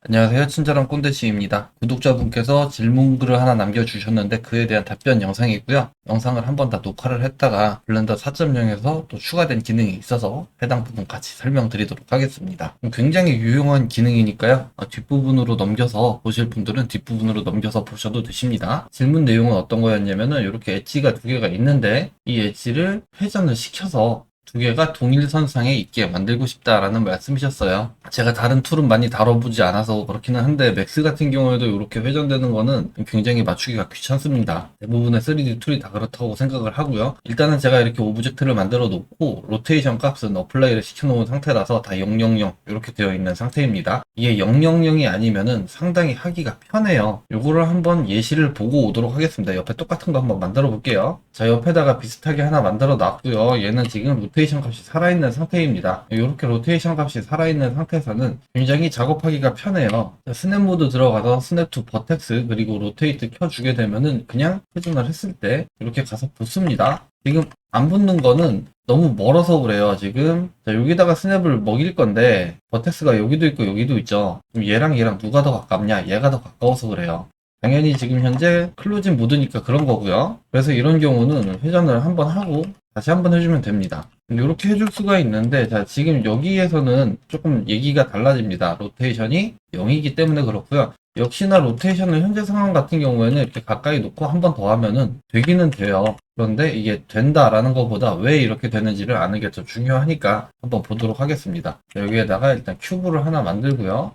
안녕하세요. 친절한 꼰대씨입니다. 구독자분께서 질문글을 하나 남겨주셨는데 그에 대한 답변 영상이고요. 영상을 한 번 다 녹화를 했다가 블렌더 4.0에서 또 추가된 기능이 있어서 해당 부분 같이 설명드리도록 하겠습니다. 굉장히 유용한 기능이니까요. 뒷부분으로 넘겨서 보실 분들은 뒷부분으로 넘겨서 보셔도 되십니다. 질문 내용은 어떤 거였냐면은 이렇게 엣지가 두 개가 있는데 이 엣지를 회전을 시켜서 두 개가 동일선상에 있게 만들고 싶다라는 말씀이셨어요. 제가 다른 툴은 많이 다뤄보지 않아서 그렇기는 한데 맥스 같은 경우에도 이렇게 회전되는 거는 굉장히 맞추기가 귀찮습니다. 대부분의 3D 툴이 다 그렇다고 생각을 하고요. 일단은 제가 이렇게 오브젝트를 만들어 놓고 로테이션 값은 어플라이를 시켜놓은 상태라서 다 000 이렇게 되어 있는 상태입니다. 이게 000이 아니면은 상당히 하기가 편해요. 요거를 한번 예시를 보고 오도록 하겠습니다. 옆에 똑같은 거 한번 만들어 볼게요. 자, 옆에다가 비슷하게 하나 만들어 놨고요. 얘는 지금 로테이션 값이 살아있는 상태입니다. 이렇게 로테이션 값이 살아있는 상태에서는 굉장히 작업하기가 편해요. 자, 스냅 모드 들어가서 스냅 투 버텍스 그리고 로테이트 켜주게 되면은 그냥 회전을 했을 때 이렇게 가서 붙습니다. 지금 안 붙는 거는 너무 멀어서 그래요. 지금 자, 여기다가 스냅을 먹일 건데 버텍스가 여기도 있고 여기도 있죠. 그럼 얘랑 누가 더 가깝냐? 얘가 더 가까워서 그래요. 당연히 지금 현재 클로징 모드니까 그런 거고요. 그래서 이런 경우는 회전을 한번 하고 다시 한번 해주면 됩니다. 이렇게 해줄 수가 있는데 자, 지금 여기에서는 조금 얘기가 달라집니다. 로테이션이 0이기 때문에 그렇고요. 역시나 로테이션을 현재 상황 같은 경우에는 이렇게 가까이 놓고 한 번 더 하면은 되기는 돼요. 그런데 이게 된다라는 것보다 왜 이렇게 되는지를 아는 게 더 중요하니까 한번 보도록 하겠습니다. 자, 여기에다가 일단 큐브를 하나 만들고요.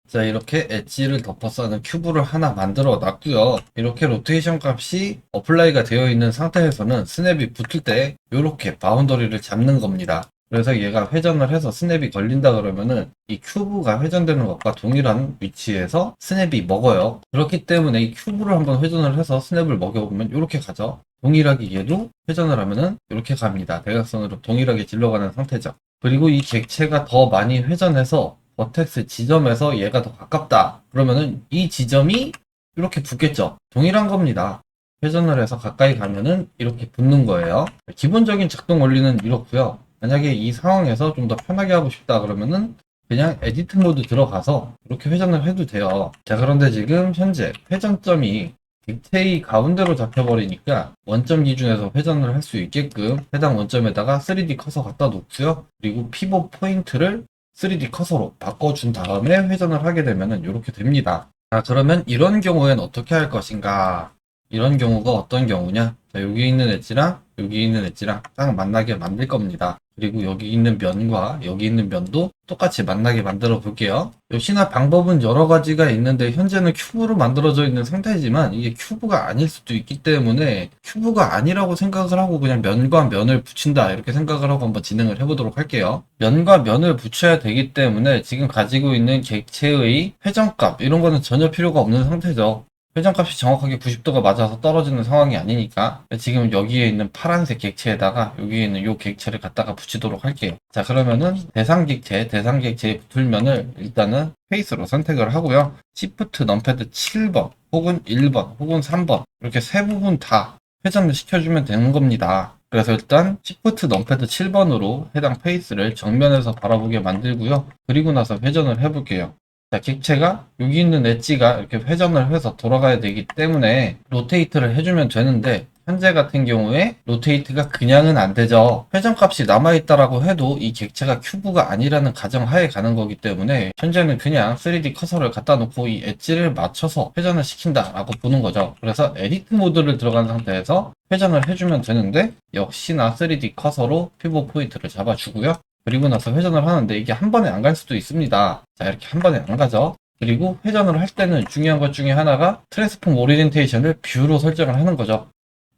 자, 이렇게 엣지를 덮어서 하는 큐브를 하나 만들어 놨고요. 이렇게 로테이션 값이 어플라이가 되어 있는 상태에서는 스냅이 붙을 때 이렇게 바운더리를 잡는 겁니다. 그래서 얘가 회전을 해서 스냅이 걸린다 그러면은 이 큐브가 회전되는 것과 동일한 위치에서 스냅이 먹어요. 그렇기 때문에 이 큐브를 한번 회전을 해서 스냅을 먹여보면 이렇게 가죠. 동일하게 얘도 회전을 하면은 이렇게 갑니다. 대각선으로 동일하게 질러가는 상태죠. 그리고 이 객체가 더 많이 회전해서 버텍스 지점에서 얘가 더 가깝다. 그러면은 이 지점이 이렇게 붙겠죠. 동일한 겁니다. 회전을 해서 가까이 가면은 이렇게 붙는 거예요. 기본적인 작동 원리는 이렇고요. 만약에 이 상황에서 좀 더 편하게 하고 싶다 그러면은 그냥 에디트 모드 들어가서 이렇게 회전을 해도 돼요. 자, 그런데 지금 현재 회전점이 객체의 가운데로 잡혀버리니까 원점 기준에서 회전을 할 수 있게끔 해당 원점에다가 3D 커서 갖다 놓고요. 그리고 피봇 포인트를 3D 커서로 바꿔준 다음에 회전을 하게 되면은 이렇게 됩니다. 자, 그러면 이런 경우엔 어떻게 할 것인가? 이런 경우가 어떤 경우냐? 자, 여기 있는 엣지랑 여기 있는 엣지랑 딱 만나게 만들 겁니다. 그리고 여기 있는 면과 여기 있는 면도 똑같이 만나게 만들어 볼게요. 역시나 방법은 여러 가지가 있는데 현재는 큐브로 만들어져 있는 상태지만 이게 큐브가 아닐 수도 있기 때문에 큐브가 아니라고 생각을 하고 그냥 면과 면을 붙인다 이렇게 생각을 하고 한번 진행을 해보도록 할게요. 면과 면을 붙여야 되기 때문에 지금 가지고 있는 객체의 회전값 이런 거는 전혀 필요가 없는 상태죠. 회전값이 정확하게 90도가 맞아서 떨어지는 상황이 아니니까 지금 여기에 있는 파란색 객체에다가 여기에 있는 요 객체를 갖다가 붙이도록 할게요. 자, 그러면은 대상 객체에 붙을 면을 일단은 페이스로 선택을 하고요. Shift 넘패드 7번 혹은 1번 혹은 3번 이렇게 세 부분 다 회전을 시켜주면 되는 겁니다. 그래서 일단 Shift 넘패드 7번으로 해당 페이스를 정면에서 바라보게 만들고요. 그리고 나서 회전을 해볼게요. 자, 객체가 여기 있는 엣지가 이렇게 회전을 해서 돌아가야 되기 때문에 로테이트를 해주면 되는데 현재 같은 경우에 로테이트가 그냥은 안 되죠. 회전값이 남아있다라고 해도 이 객체가 큐브가 아니라는 가정하에 가는 거기 때문에 현재는 그냥 3D 커서를 갖다 놓고 이 엣지를 맞춰서 회전을 시킨다라고 보는 거죠. 그래서 에디트 모드를 들어간 상태에서 회전을 해주면 되는데 역시나 3D 커서로 피벗 포인트를 잡아주고요. 그리고 나서 회전을 하는데 이게 한 번에 안 갈 수도 있습니다. 자, 이렇게 한 번에 안 가죠. 그리고 회전을 할 때는 중요한 것 중에 하나가 트랜스폼 오리엔테이션을 뷰로 설정을 하는 거죠.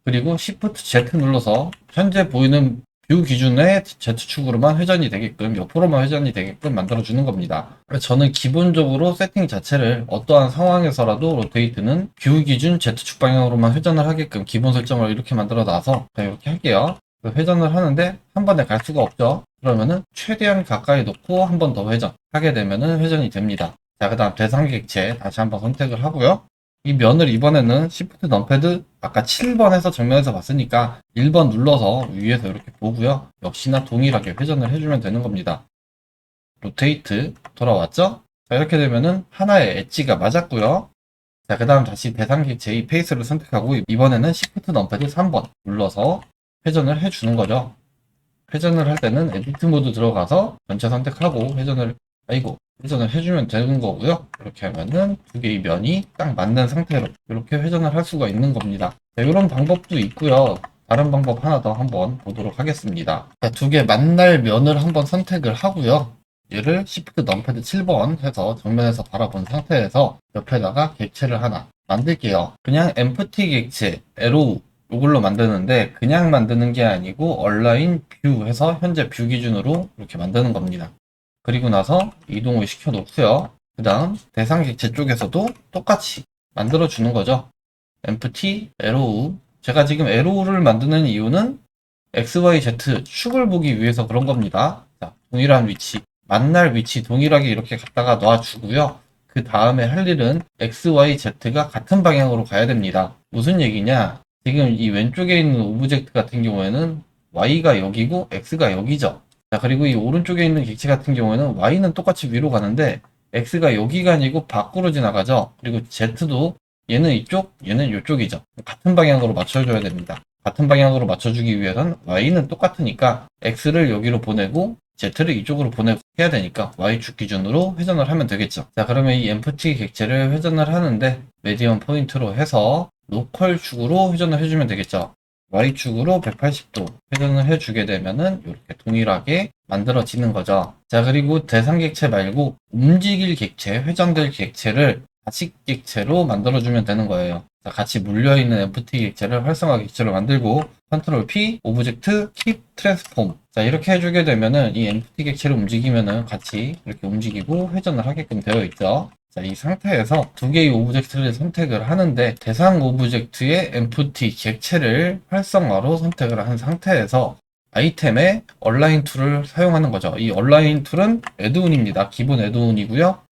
그리고 Shift Z 눌러서 현재 보이는 뷰 기준의 Z축으로만 회전이 되게끔 옆으로만 회전이 되게끔 만들어주는 겁니다. 저는 기본적으로 세팅 자체를 어떠한 상황에서라도 로테이트는 뷰 기준 Z축 방향으로만 회전을 하게끔 기본 설정을 이렇게 만들어 놔서 이렇게 할게요. 회전을 하는데 한 번에 갈 수가 없죠. 그러면은 최대한 가까이 놓고 한 번 더 회전 하게 되면은 회전이 됩니다. 자, 그 다음 대상 객체 다시 한번 선택을 하고요. 이 면을 이번에는 Shift 넘패드 아까 7번에서 정면에서 봤으니까 1번 눌러서 위에서 이렇게 보고요. 역시나 동일하게 회전을 해주면 되는 겁니다. 로테이트 돌아왔죠? 자, 이렇게 되면은 하나의 엣지가 맞았고요. 자, 그 다음 다시 대상객 제2 페이스를 선택하고 이번에는 Shift 넘패드 3번 눌러서 회전을 해주는 거죠. 회전을 할 때는 에디트 모드 들어가서 전체 선택하고 회전을 해주면 되는 거고요. 이렇게 하면은 두 개의 면이 딱 맞는 상태로 이렇게 회전을 할 수가 있는 겁니다. 자, 이런 방법도 있고요. 다른 방법 하나 더 한번 보도록 하겠습니다. 자, 두 개 만날 면을 한번 선택을 하고요. 얘를 Shift 넘패드 7번 해서 정면에서 바라본 상태에서 옆에다가 객체를 하나 만들게요. 그냥 empty 객체, arrow 이걸로 만드는데 그냥 만드는 게 아니고 얼라인 뷰 해서 현재 뷰 기준으로 이렇게 만드는 겁니다. 그리고 나서 이동을 시켜 놓고요. 그 다음 대상 객체 쪽에서도 똑같이 만들어 주는 거죠. empty arrow. 제가 지금 arrow를 만드는 이유는 XYZ 축을 보기 위해서 그런 겁니다. 자, 동일한 위치, 만날 위치 동일하게 이렇게 갖다가 놔주고요. 그 다음에 할 일은 XYZ가 같은 방향으로 가야 됩니다. 무슨 얘기냐? 지금 이 왼쪽에 있는 오브젝트 같은 경우에는 Y가 여기고 X가 여기죠. 자, 그리고 이 오른쪽에 있는 객체 같은 경우에는 Y는 똑같이 위로 가는데 X가 여기가 아니고 밖으로 지나가죠. 그리고 Z도 얘는 이쪽, 얘는 이쪽이죠. 같은 방향으로 맞춰줘야 됩니다. 같은 방향으로 맞춰주기 위해선 Y는 똑같으니까 X를 여기로 보내고 Z를 이쪽으로 보내고 해야 되니까 Y축 기준으로 회전을 하면 되겠죠. 자, 그러면 이 empty 객체를 회전을 하는데 메디언 포인트로 해서 로컬 축으로 회전을 해주면 되겠죠. Y축으로 180도 회전을 해주게 되면은 이렇게 동일하게 만들어지는 거죠. 자, 그리고 대상 객체 말고 움직일 객체, 회전될 객체를 가식 객체로 만들어주면 되는 거예요. 자, 같이 물려있는 empty 객체를 활성화 객체로 만들고 컨트롤 P, 오브젝트, keep, transform. 자, 이렇게 해주게 되면은 이 empty 객체를 움직이면은 같이 이렇게 움직이고 회전을 하게끔 되어 있죠. 자, 이 상태에서 두 개의 오브젝트를 선택을 하는데 대상 오브젝트의 empty 객체를 활성화로 선택을 한 상태에서 아이템에 얼라인 툴을 사용하는 거죠. 이 얼라인 툴은 애드온입니다. 기본 애드온이고요.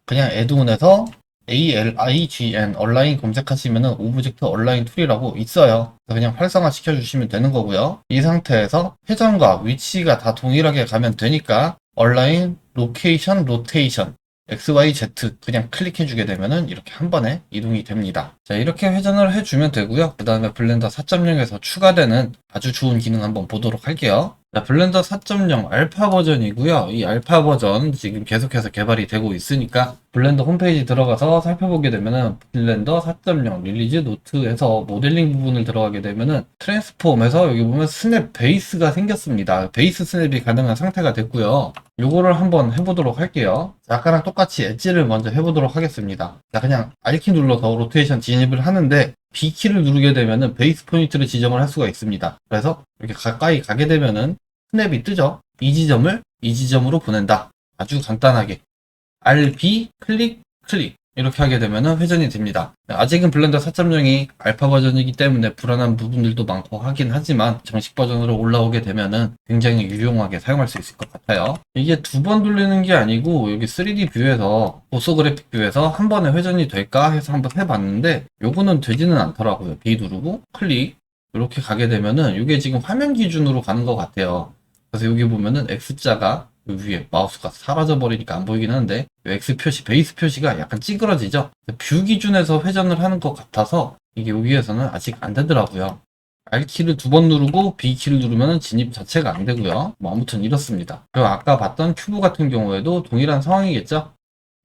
그냥 애드온에서 ALIGN 얼라인 검색하시면은 오브젝트 얼라인 툴이라고 있어요. 그냥 활성화 시켜주시면 되는 거고요. 이 상태에서 회전과 위치가 다 동일하게 가면 되니까 얼라인 로케이션 로테이션 XYZ 그냥 클릭해주게 되면은 이렇게 한 번에 이동이 됩니다. 자, 이렇게 회전을 해주면 되고요. 그 다음에 블렌더 4.0에서 추가되는 아주 좋은 기능 한번 보도록 할게요. 자, 블렌더 4.0 알파 버전이고요. 이 알파 버전 지금 계속해서 개발이 되고 있으니까 블렌더 홈페이지 들어가서 살펴보게 되면은 블렌더 4.0 릴리즈 노트에서 모델링 부분을 들어가게 되면은 트랜스폼에서 여기 보면 스냅 베이스가 생겼습니다. 베이스 스냅이 가능한 상태가 됐고요. 요거를 한번 해보도록 할게요. 자, 아까랑 똑같이 엣지를 먼저 해보도록 하겠습니다. 자, 그냥 R키 눌러서 로테이션 진입을 하는데 B키를 누르게 되면은 베이스 포인트를 지정을 할 수가 있습니다. 그래서 이렇게 가까이 가게 되면은 스냅이 뜨죠. 이 지점을 이 지점으로 보낸다. 아주 간단하게 RB 클릭 클릭 이렇게 하게 되면은 회전이 됩니다. 아직은 블렌더 4.0이 알파 버전이기 때문에 불안한 부분들도 많고 하긴 하지만 정식 버전으로 올라오게 되면은 굉장히 유용하게 사용할 수 있을 것 같아요. 이게 두 번 돌리는 게 아니고 여기 3D 뷰에서 보소그래픽 뷰에서 한 번에 회전이 될까 해서 한번 해봤는데 요거는 되지는 않더라고요. B 누르고 클릭 이렇게 가게 되면은 이게 지금 화면 기준으로 가는 것 같아요. 그래서 여기 보면은 X자가 위에 마우스가 사라져 버리니까 안 보이긴 하는데 X 표시, 베이스 표시가 약간 찌그러지죠. 뷰 기준에서 회전을 하는 것 같아서 이게 여기에서는 아직 안 되더라고요. R키를 두 번 누르고 B키를 누르면 진입 자체가 안 되고요. 뭐 아무튼 이렇습니다. 그리고 아까 봤던 큐브 같은 경우에도 동일한 상황이겠죠.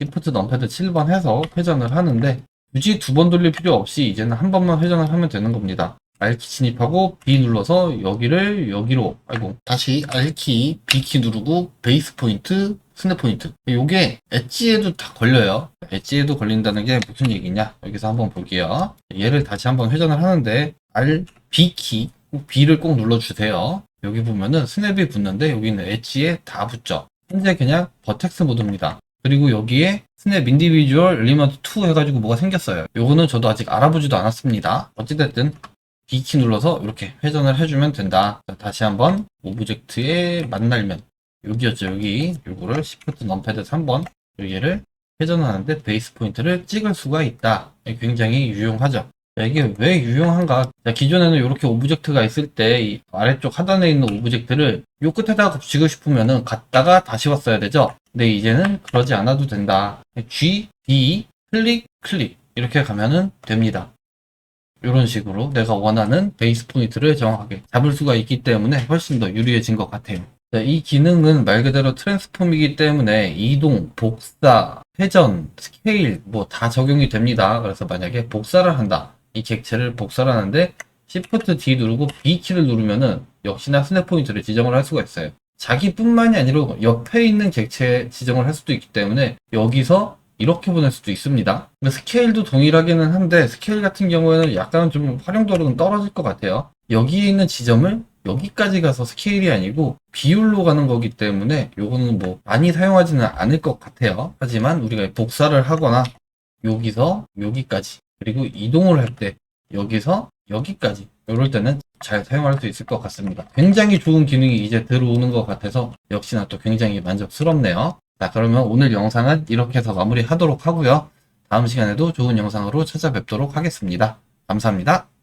Shift 넘패드 7번 해서 회전을 하는데 굳이 두 번 돌릴 필요 없이 이제는 한 번만 회전을 하면 되는 겁니다. R키 진입하고 B 눌러서 여기를 여기로 다시 R키 B키 누르고 베이스 포인트 스냅 포인트 요게 엣지에도 다 걸려요. 엣지에도 걸린다는 게 무슨 얘기냐 여기서 한번 볼게요. 얘를 다시 한번 회전을 하는데 R B키 B를 꼭 눌러주세요. 여기 보면은 스냅이 붙는데 여기는 엣지에 다 붙죠. 현재 그냥 버텍스 모드입니다. 그리고 여기에 스냅 인디비주얼 엘리먼트 2 해가지고 뭐가 생겼어요. 요거는 저도 아직 알아보지도 않았습니다. 어찌됐든 B키 눌러서 이렇게 회전을 해주면 된다. 자, 다시 한번 오브젝트의 만날면 여기였죠. 여기 요거를 Shift 넘패드 3번 여기를 회전하는데 베이스 포인트를 찍을 수가 있다. 굉장히 유용하죠. 자, 이게 왜 유용한가? 자, 기존에는 이렇게 오브젝트가 있을 때 이 아래쪽 하단에 있는 오브젝트를 요 끝에다가 붙이고 싶으면은 갔다가 다시 왔어야 되죠? 근데 이제는 그러지 않아도 된다. G, D, 클릭, 클릭 이렇게 가면은 됩니다. 이런 식으로 내가 원하는 베이스 포인트를 정확하게 잡을 수가 있기 때문에 훨씬 더 유리해진 것 같아요. 자, 이 기능은 말 그대로 트랜스폼이기 때문에 이동, 복사, 회전, 스케일 뭐 다 적용이 됩니다. 그래서 만약에 복사를 한다. 이 객체를 복사를 하는데 Shift D 누르고 B키를 누르면은 역시나 스냅 포인트를 지정을 할 수가 있어요. 자기뿐만이 아니라 옆에 있는 객체 지정을 할 수도 있기 때문에 여기서 이렇게 보낼 수도 있습니다. 스케일도 동일하기는 한데 스케일 같은 경우에는 약간 좀 활용도는 떨어질 것 같아요. 여기에 있는 지점을 여기까지 가서 스케일이 아니고 비율로 가는 거기 때문에 요거는 뭐 많이 사용하지는 않을 것 같아요. 하지만 우리가 복사를 하거나 여기서 여기까지 그리고 이동을 할 때 여기서 여기까지 이럴 때는 잘 사용할 수 있을 것 같습니다. 굉장히 좋은 기능이 이제 들어오는 것 같아서 역시나 또 굉장히 만족스럽네요. 자, 그러면 오늘 영상은 이렇게 해서 마무리하도록 하고요. 다음 시간에도 좋은 영상으로 찾아뵙도록 하겠습니다. 감사합니다.